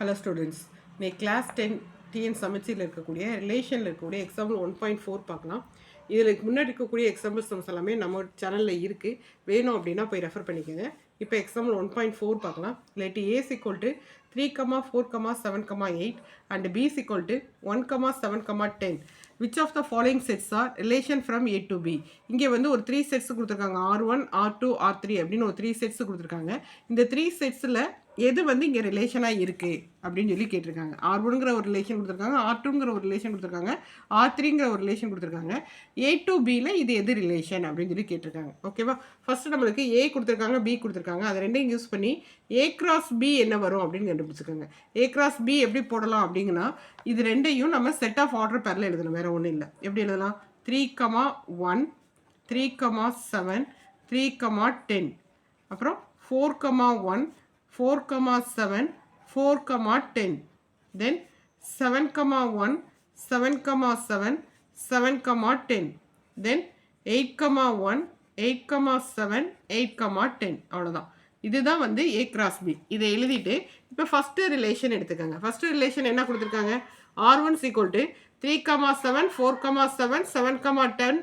Hello students, இன்னைக்கு class 10 TN சமச்சீரில் இருக்கக்கூடிய ரிலேஷனில் இருக்கக்கூடிய எக்ஸாம்பிள் 1.4 பார்க்கலாம். இதில் முன்னாடி இருக்கக்கூடிய எக்ஸாம்பிள் சம்ஸ் எல்லாமே நம்ம சேனலில் இருக்குது. வேணும் அப்படின்னா போய் ரெஃபர் பண்ணிக்கோங்க. இப்போ எக்ஸாம்பிள் 1.4 பார்க்கலாம். இல்லாட்டி A is equal to 3, 4, 7, 8 and B is equal to 1, 7, 10. Which of the following sets are relation from A to B? இங்கே வந்து ஒரு 3 sets கொடுத்துருக்காங்க. R1, R2, R3 அப்படின்னு ஒரு 3 sets கொடுத்துருக்காங்க. இந்த 3 setsல எது வந்து இங்கே ரிலேஷனாக இருக்குது அப்படின்னு சொல்லி கேட்டிருக்காங்க. R1ங்கிற ஒரு ரிலேஷன் கொடுத்துருக்காங்க, R2ங்கிற ஒரு ரிலேஷன் கொடுத்துருக்காங்க, R3ங்கிற ஒரு ரிலேஷன் கொடுத்துருக்காங்க. A to Bயில் இது எது ரிலேஷன் அப்படின்னு சொல்லி கேட்டிருக்காங்க. ஓகேவா? ஃபஸ்ட்டு நம்மளுக்கு A கொடுத்துருக்காங்க, B கொடுத்துருக்காங்க. அது ரெண்டையும் யூஸ் பண்ணி A cross B என்ன வரும் அப்படின்னு கண்டுபிடிச்சிருக்காங்க. A cross B எப்படி போடலாம் அப்படிங்கன்னா, இது ரெண்டையும் நம்ம செட் ஆஃப் ஆர்டர் பேரில் எழுதணும், வேறு ஒன்றும் இல்லை. எப்படி எழுதலாம்? 3, 1, 3, 7, 3, 10, அப்புறம் 4, 1, 4, 7, 4, 10, then 7, 1, 7, 7, 7, 10, then 8, 1, 8, 7, 8, 10. அவ்வளோதான். இதுதான் வந்து A cross B. இதை எழுதிட்டு இப்போ ஃபஸ்ட்டு ரிலேஷன் எடுத்துக்கோங்க. ஃபஸ்ட்டு ரிலேஷன் என்ன கொடுத்துருக்காங்க? R1 is equal to 3, 7, 4, 7, 7, 10,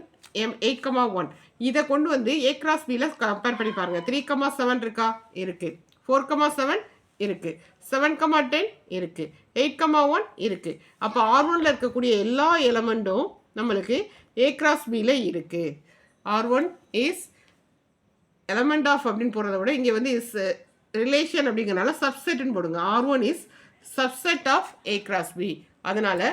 8, 1. இதை கொண்டு வந்து A cross Bயில் கம்பேர் பண்ணி பாருங்கள். 3, 7 இருக்கா? இருக்குது. 4, 7 இருக்குது. 7, 10 இருக்குது. 8, 1 இருக்குது. அப்போ R1ல் இருக்கக்கூடிய எல்லா எலமெண்ட்டும் நம்மளுக்கு A cross Bயில் இருக்குது. R1 இஸ் எலமெண்ட் ஆஃப் அப்படின்னு போடுறத விட இங்கே வந்து இஸ் ரிலேஷன் அப்படிங்கிறனால சப்செட்னு போடுங்க. R1 is subset of A cross B. அதனால்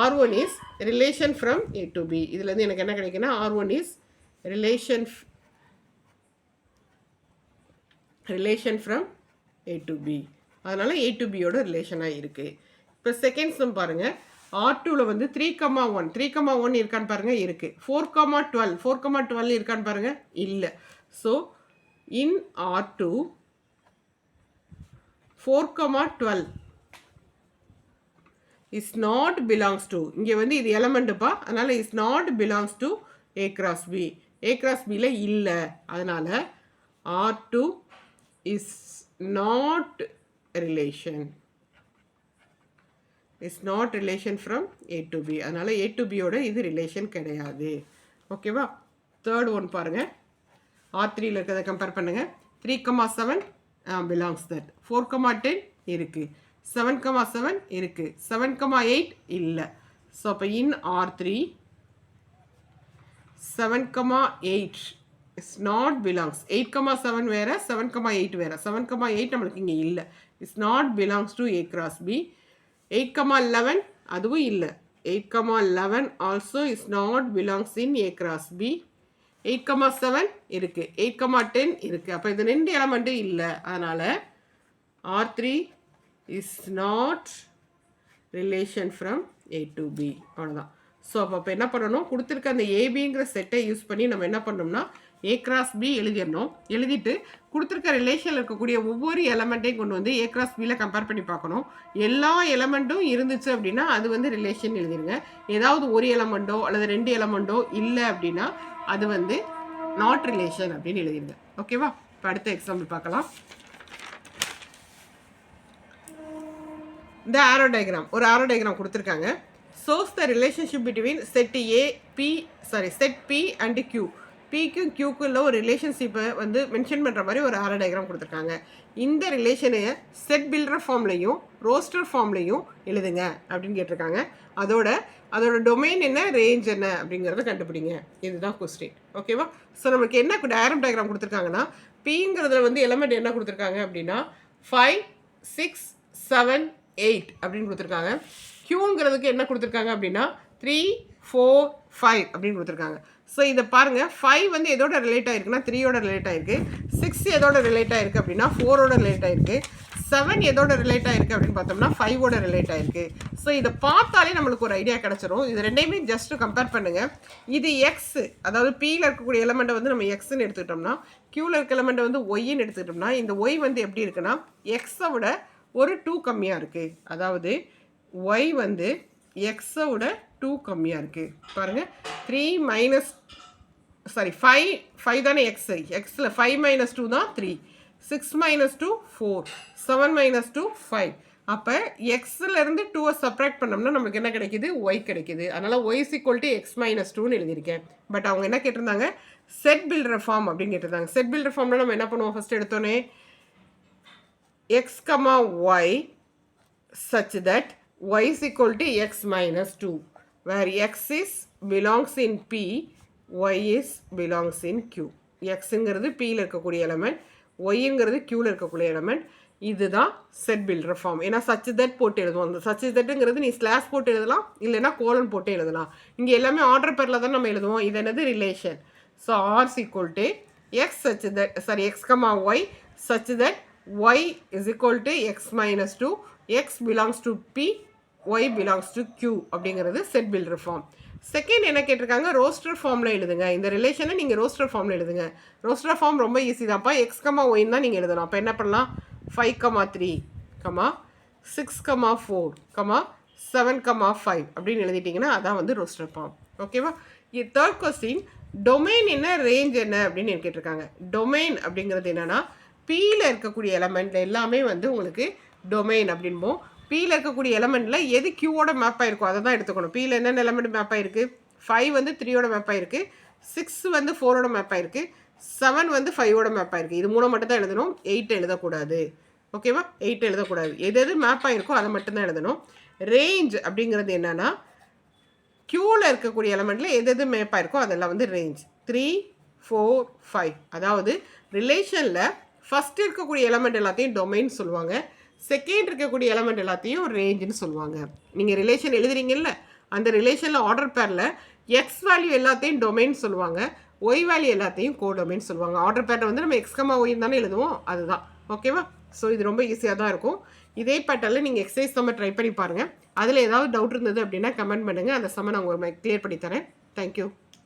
R1 is relation from A to B. இதுலேருந்து எனக்கு என்ன கிடைக்குன்னா R1 is relation from A to B. அதனால் A to Bயோட ரிலேஷனாக இருக்குது. இப்போ செகண்ட் சம் பாருங்கள். R2வில் வந்து 3, 1, 3, 1 இருக்கான்னு பாருங்கள், இருக்குது. 4, 12, 4, 12 இருக்கான்னு பாருங்கள், இல்லை. So in R2 4, 12 is not belongs to, இங்கே வந்து இது எலமெண்ட்டுப்பா, அதனால் is not belongs to A cross B. A cross Bயில் இல்லை. அதனால் R2 is not relation. Is not relation from A to B. அதனால் A to Bயோட இது ரிலேஷன் கிடையாது. ஓகேவா? தேர்ட் ஒன் பாருங்கள். R3யில் இருக்கிறத கம்பேர் பண்ணுங்கள். 3, 7 belongs that. 4, 10 இருக்குது. 7, 7 இருக்குது. 7, 8 இல்லை. ஸோ அப்போ in R3 7, 8 is not belongs. 8, 7 வேறு, 7, 8 வேறு. 7, 8 நம்மளுக்கு இங்கே இல்லை. is not belongs to A cross B. 8, 11 அதுவும் இல்லை. 8, 11 also is not belongs in A cross B. 8, 7 இருக்குது. 8, 10 இருக்குது. அப்போ இது ரெண்டு எலமெண்ட்டும் இல்லை. அதனால் R3 is not relation from A to B. அவ்வளோதான். ஸோ அப்போ என்ன பண்ணணும்? கொடுத்துருக்க அந்த ஏபிங்கிற செட்டை யூஸ் பண்ணி நம்ம என்ன பண்ணோம்னா A cross B எழுதிடணும். எழுதிட்டு கொடுத்துருக்க ரிலேஷனில் இருக்கக்கூடிய ஒவ்வொரு எலமெண்ட்டையும் கொண்டு வந்து A cross Bயில் கம்பேர் பண்ணி பார்க்கணும். எல்லா எலமெண்ட்டும் இருந்துச்சு அப்படின்னா அது வந்து ரிலேஷன் எழுதிடுங்க. ஏதாவது ஒரு எலமெண்ட்டோ அல்லது ரெண்டு எலமெண்ட்டோ இல்லை அப்படின்னா அது வந்து நாட் ரிலேஷன் அப்படின்னு எழுதிடுங்க. ஓகேவா? இப்போ அடுத்த எக்ஸாம்பிள் பார்க்கலாம். இந்த ஆரோ டயக்ராம், ஒரு ஆரோ டயக்ராம் கொடுத்துருக்காங்க. shows the relationship between set P and Q. Pக்கும் Qக்குள்ள ஒரு ரிலேஷன்ஷிப்பை வந்து மென்ஷன் பண்ணுற மாதிரி ஒரு ஆரோ டயக்ராம் கொடுத்துருக்காங்க. இந்த ரிலேஷனை செட் பில்டர் ஃபார்ம்லையும் ரோஸ்டர் ஃபார்ம்லையும் எழுதுங்க அப்படின்னு கேட்டிருக்காங்க. அதோட டொமைன் என்ன, ரேஞ்ச் என்ன அப்படிங்கிறத கண்டுபிடிங்க. இதுதான் கொஸ்டின். ஓகேவா? ஸோ நமக்கு என்ன ஆரோ டயக்ராம் கொடுத்துருக்காங்கன்னா, Pங்கிறதுல வந்து எலமெண்ட் என்ன கொடுத்துருக்காங்க அப்படின்னா 5, 6, 7, 8 அப்படின்னு கொடுத்துருக்காங்க. Qங்கிறதுக்கு என்ன கொடுத்துருக்காங்க அப்படின்னா 3, 4, 5 அப்படின்னு கொடுத்துருக்காங்க. ஸோ இதை பாருங்கள். 5 வந்து எதோட ரிலேட் ஆகிருக்குன்னா 3யோட ரிலேட் ஆகிருக்கு. 6 எதோட ரிலேட் ஆகிருக்கு அப்படின்னா 4ஓட ரிலேட் ஆகிருக்கு. 7 எதோட ரிலேட் ஆகிருக்கு அப்படின்னு பார்த்தோம்னா 5ஓட ரிலேட் ஆகிருக்கு. ஸோ இதை பார்த்தாலே நம்மளுக்கு ஒரு ஐடியா கிடச்சிரும். இது ரெண்டையுமே ஜஸ்ட்டு கம்பேர் பண்ணுங்கள். இது எக்ஸ், அதாவது Pயில் இருக்கக்கூடிய எலமெண்ட்டை வந்து நம்ம எக்ஸ்ன்னு எடுத்துக்கிட்டோம்னா, Qவில் இருக்க எலமெண்ட்டை வந்து ஒய்ன்னு எடுத்துக்கிட்டோம்னா, இந்த ஒய் வந்து எப்படி இருக்குன்னா எக்ஸை விட ஒரு 2 கம்மியாக இருக்குது. அதாவது ஒய் வந்து எக்ஸை விட 2 கம்மியாக இருக்குது. பாருங்கள். 5 தானே எக்ஸ். எக்ஸில் 5 - 2 தான் 3. 6 - 2 4. 7 - 2 5. அப்போ எக்ஸ்லேருந்து 2 சப்ராக்ட் பண்ணோம்னா நமக்கு என்ன கிடைக்குது? ஒய் கிடைக்குது. அதனால் Y is equal to X minus 2ன்னு எழுதியிருக்கேன். பட் அவங்க என்ன கேட்டிருந்தாங்க? செட் பில்டர் ஃபார்ம் அப்படின்னு கேட்டிருந்தாங்க. செட் பில்டர் ஃபார்ம்னா நம்ம என்ன பண்ணுவோம்? ஃபஸ்ட் எடுத்தோன்னே x comma y such that y is equal to x minus 2 where x is belongs in P, y is belongs in Q. xங்கிறது Pயில் இருக்கக்கூடிய எலமெண்ட், yங்கிறது Qயில் இருக்கக்கூடிய எலமெண்ட். இதுதான் செட் பில்டர் ஃபார்ம். ஏன்னா சச் தட் போட்டு எழுதுவோம். அந்த சச் தட்டுங்கிறது நீ slash போட்டு எழுதலாம், இல்லைன்னா கோலன் போட்டு எழுதலாம். இங்கே எல்லாமே ஆர்டர் பேரில் தான் நம்ம எழுதுவோம். இது என்னது? Relation. So r is equal to x such that sorry x comma y such that y is equal to x minus 2, x belongs to P, y belongs to Q அப்படிங்கிறது செட் பில்டர் ஃபார்ம். செகண்ட் என்ன கேட்டிருக்காங்க? Roster ஃபார்மில் எழுதுங்க. இந்த ரிலேஷனை நீங்கள் roster ஃபார்மில் எழுதுங்க. ரோஸ்டர் ஃபார்ம் ரொம்ப ஈஸி தான்ப்பா. எக்ஸ் கமா ஒய்ன்னு தான் நீங்கள் எழுதணும். அப்போ என்ன பண்ணலாம்? 5, 3, 6, 4, 7, 5 அப்படின்னு எழுதிட்டிங்கன்னா அதான் வந்து ரோஸ்டர் ஃபார்ம். ஓகேவா? இது தேர்ட் கொஸ்டின். டொமைன் என்ன, ரேஞ்ச் என்ன அப்படின்னு கேட்டிருக்காங்க. டொமைன் அப்படிங்கிறது என்னென்னா Pயில் இருக்கக்கூடிய எலமெண்ட்டில் எல்லாமே வந்து உங்களுக்கு டொமைன் அப்படின்போம். Pயில் இருக்கக்கூடிய எலமெண்ட்டில் எது Qவோட மேப் ஆகிருக்கோ அதை தான் எடுத்துக்கணும். Pயில் என்னென்ன எலமெண்ட் மேப் ஆகிருக்கு? 5 வந்து 3யோட மேப் ஆகிருக்கு, 6 வந்து 4ஓட மேப் ஆகிருக்கு, 7 வந்து 5ஓட மேப் ஆகிருக்கு. இது 3 மட்டும் தான் எழுதணும், 8 எழுதக்கூடாது. ஓகேவா? 8 எழுதக்கூடாது. எது எது மேப் ஆகிருக்கோ அதை மட்டும்தான் எழுதணும். ரேஞ்ச் அப்படிங்கிறது என்னென்னா Qவில் இருக்கக்கூடிய எலமெண்ட்டில் எது எது மேப் ஆகிருக்கோ அதெல்லாம் வந்து ரேஞ்ச். 3, 4, 5. அதாவது ரிலேஷனில் ஃபஸ்ட்டு இருக்கக்கூடிய எலமெண்ட் எல்லாத்தையும் டொமைன் சொல்லுவாங்க, செகண்ட் இருக்கக்கூடிய எலமெண்ட் எல்லாத்தையும் ரேஞ்சுன்னு சொல்லுவாங்க. நீங்கள் ரிலேஷன் எழுதுறீங்கல்ல, அந்த ரிலேஷனில் ஆர்டர் பேரில் எக்ஸ் வேல்யூ எல்லாத்தையும் டொமைன் சொல்லுவாங்க, ஒய் வேல்யூ எல்லாத்தையும் கோடொமைன் சொல்லுவாங்க. ஆர்டர் பேரில் வந்து நம்ம எக்ஸ் கமா ஒய் தானே எழுதுவோம், அதுதான். ஓகேவா? ஸோ இது ரொம்ப ஈஸியாக தான் இருக்கும். இதே பேட்டர்னில் நீங்கள் எக்ஸசைஸ் நம்ம ட்ரை பண்ணி பாருங்கள். அதில் ஏதாவது டவுட் இருந்தது அப்படின்னா கமெண்ட் பண்ணுங்கள். அந்த சம்ம நான் உங்களுக்கு கிளியர் பண்ணி தரேன். தேங்க்யூ.